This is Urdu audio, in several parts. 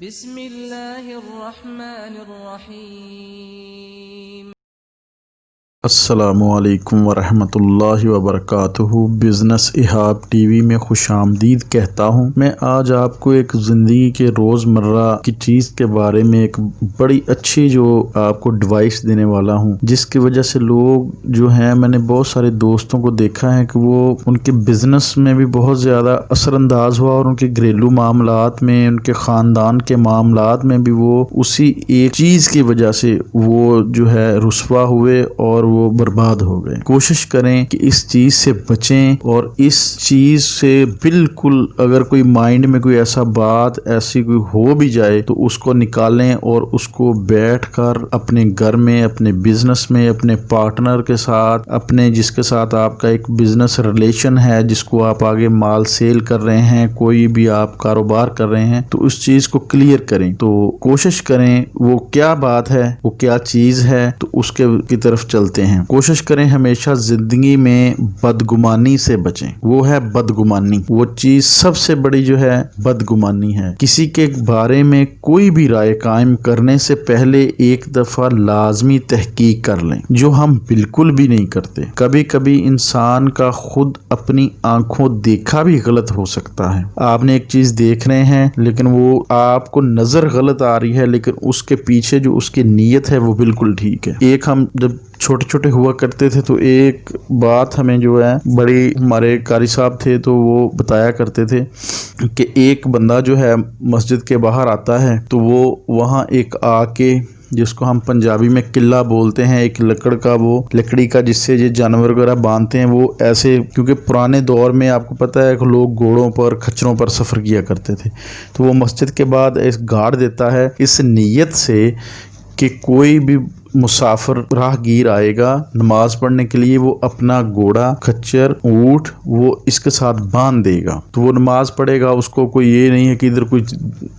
بسم اللہ الرحمن الرحیم۔ السلام علیکم ورحمۃ اللہ وبرکاتہ۔ بزنس احاب ٹی وی میں خوش آمدید کہتا ہوں۔ میں آج آپ کو ایک زندگی کے روزمرہ کی چیز کے بارے میں ایک بڑی اچھی جو آپ کو ایڈوائس دینے والا ہوں، جس کی وجہ سے لوگ جو ہیں، میں نے بہت سارے دوستوں کو دیکھا ہے کہ وہ ان کے بزنس میں بھی بہت زیادہ اثر انداز ہوا اور ان کے گھریلو معاملات میں، ان کے خاندان کے معاملات میں بھی وہ اسی ایک چیز کی وجہ سے وہ جو ہے رسوا ہوئے اور وہ برباد ہو گئے۔ کوشش کریں کہ اس چیز سے بچیں، اور اس چیز سے بالکل اگر کوئی مائنڈ میں کوئی ایسا بات ایسی کوئی ہو بھی جائے تو اس کو نکالیں اور اس کو بیٹھ کر اپنے گھر میں، اپنے بزنس میں، اپنے پارٹنر کے ساتھ، اپنے جس کے ساتھ آپ کا ایک بزنس ریلیشن ہے، جس کو آپ آگے مال سیل کر رہے ہیں، کوئی بھی آپ کاروبار کر رہے ہیں، تو اس چیز کو کلیئر کریں۔ تو کوشش کریں وہ کیا بات ہے، وہ کیا چیز ہے، تو اس کی طرف چلتے ہیں۔ کوشش کریں ہمیشہ زندگی میں بدگمانی سے بچیں۔ وہ ہے بدگمانی، وہ چیز سب سے بڑی جو ہے بدگمانی ہے۔ کسی کے بارے میں کوئی بھی رائے قائم کرنے سے پہلے ایک دفعہ لازمی تحقیق کر لیں، جو ہم بالکل بھی نہیں کرتے۔ کبھی کبھی انسان کا خود اپنی آنکھوں دیکھا بھی غلط ہو سکتا ہے۔ آپ نے ایک چیز دیکھ رہے ہیں لیکن وہ آپ کو نظر غلط آ رہی ہے، لیکن اس کے پیچھے جو اس کی نیت ہے وہ بالکل ٹھیک ہے۔ ایک ہم جب چھوٹے چھوٹے ہوا کرتے تھے تو ایک بات ہمیں جو ہے بڑی، ہمارے قاری صاحب تھے تو وہ بتایا کرتے تھے کہ ایک بندہ جو ہے مسجد کے باہر آتا ہے تو وہ وہاں ایک آ کے، جس کو ہم پنجابی میں قلعہ بولتے ہیں، ایک لکڑی کا جس سے یہ جانور وغیرہ باندھتے ہیں، وہ ایسے، کیونکہ پرانے دور میں آپ کو پتہ ہے کہ لوگ گھوڑوں پر، کھچروں پر سفر کیا کرتے تھے، تو وہ مسجد کے بعد ایک گاڑ دیتا ہے اس نیت سے کہ کوئی بھی مسافر راہ گیر آئے گا نماز پڑھنے کے لیے، وہ اپنا گھوڑا، کھچر، اونٹ وہ اس کے ساتھ باندھ دے گا، تو وہ نماز پڑھے گا۔ اس کو کوئی یہ نہیں ہے کہ ادھر کوئی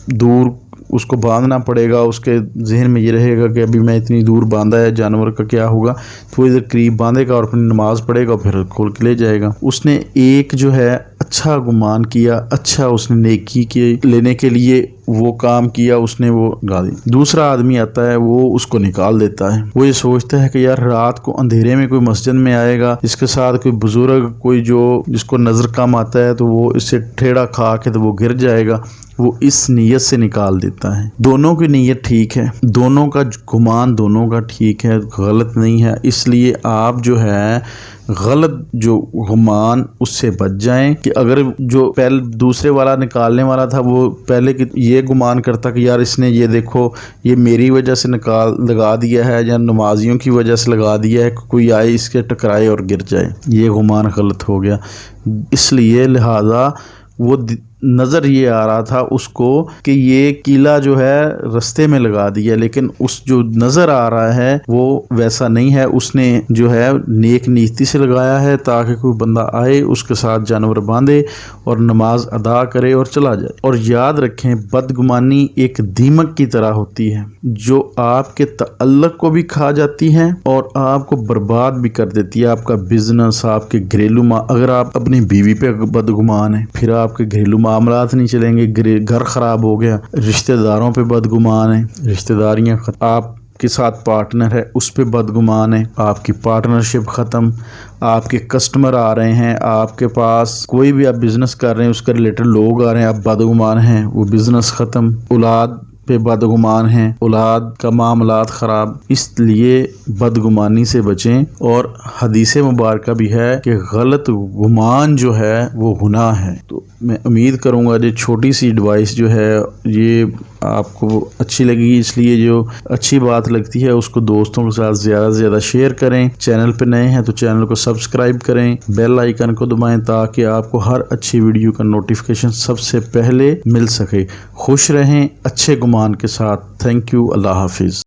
دور اس کو باندھنا پڑے گا، اس کے ذہن میں یہ رہے گا کہ ابھی میں اتنی دور باندھا ہے، جانور کا کیا ہوگا، تو وہ ادھر قریب باندھے گا اور اپنی نماز پڑھے گا، پھر کھول کے لے جائے گا۔ اس نے ایک جو ہے اچھا گمان کیا، اچھا اس نے نیکی کے لینے کے لیے وہ کام کیا، اس نے وہ گا دی۔ دوسرا آدمی آتا ہے، وہ اس کو نکال دیتا ہے۔ وہ یہ سوچتا ہے کہ یار رات کو اندھیرے میں کوئی مسجد میں آئے گا، اس کے ساتھ کوئی بزرگ، کوئی جو جس کو نظر کم آتا ہے، تو وہ اس سے ٹھیڑا کھا کے تو وہ گر جائے گا، وہ اس نیت سے نکال دیتا ہے۔ دونوں کی نیت ٹھیک ہے، دونوں کا گمان دونوں کا ٹھیک ہے، غلط نہیں ہے۔ اس لیے آپ جو ہے غلط جو گمان اس سے بچ جائیں، کہ اگر جو پہلے دوسرے والا نکالنے والا تھا وہ پہلے یہ گمان کرتا کہ یار اس نے یہ دیکھو یہ میری وجہ سے لگا دیا ہے، یا نمازیوں کی وجہ سے لگا دیا ہے، کہ کوئی آئے اس کے ٹکرائے اور گر جائے، یہ گمان غلط ہو گیا۔ اس لیے لہذا وہ نظر یہ آ رہا تھا اس کو کہ یہ قلعہ جو ہے رستے میں لگا دیا، لیکن اس جو نظر آ رہا ہے وہ ویسا نہیں ہے۔ اس نے جو ہے نیک نیتی سے لگایا ہے تاکہ کوئی بندہ آئے، اس کے ساتھ جانور باندھے اور نماز ادا کرے اور چلا جائے۔ اور یاد رکھیں بدگمانی ایک دیمک کی طرح ہوتی ہے، جو آپ کے تعلق کو بھی کھا جاتی ہے اور آپ کو برباد بھی کر دیتی ہے۔ آپ کا بزنس، آپ کے گھریلو اگر آپ اپنی بیوی پہ بدگمان ہیں، پھر آپ کے گھریلو معاملات نہیں چلیں گے، گھر خراب ہو گیا۔ رشتہ داروں پہ بدگمان ہے، رشتہ داریاں ختم۔ آپ کے ساتھ پارٹنر ہے، اس پہ بدگمان ہے، آپ کی پارٹنرشپ ختم۔ آپ کے کسٹمر آ رہے ہیں، آپ کے پاس کوئی بھی آپ بزنس کر رہے ہیں، اس کے ریلیٹڈ لوگ آ رہے ہیں، آپ بدگمان ہیں، وہ بزنس ختم۔ اولاد پہ بدگمان ہیں، اولاد کا معاملات خراب۔ اس لیے بدگمانی سے بچیں۔ اور حدیث مبارکہ بھی ہے کہ غلط گمان جو ہے وہ گناہ ہے۔ تو میں امید کروں گا یہ چھوٹی سی ایڈوائس جو ہے یہ آپ کو اچھی لگی، اس لیے جو اچھی بات لگتی ہے اس کو دوستوں کے ساتھ زیادہ سے زیادہ شیئر کریں۔ چینل پہ نئے ہیں تو چینل کو سبسکرائب کریں، بیل آئیکن کو دبائیں تاکہ آپ کو ہر اچھی ویڈیو کا نوٹیفیکیشن سب سے پہلے مل سکے۔ خوش رہیں اچھے گمان کے ساتھ۔ تھینک یو، اللہ حافظ۔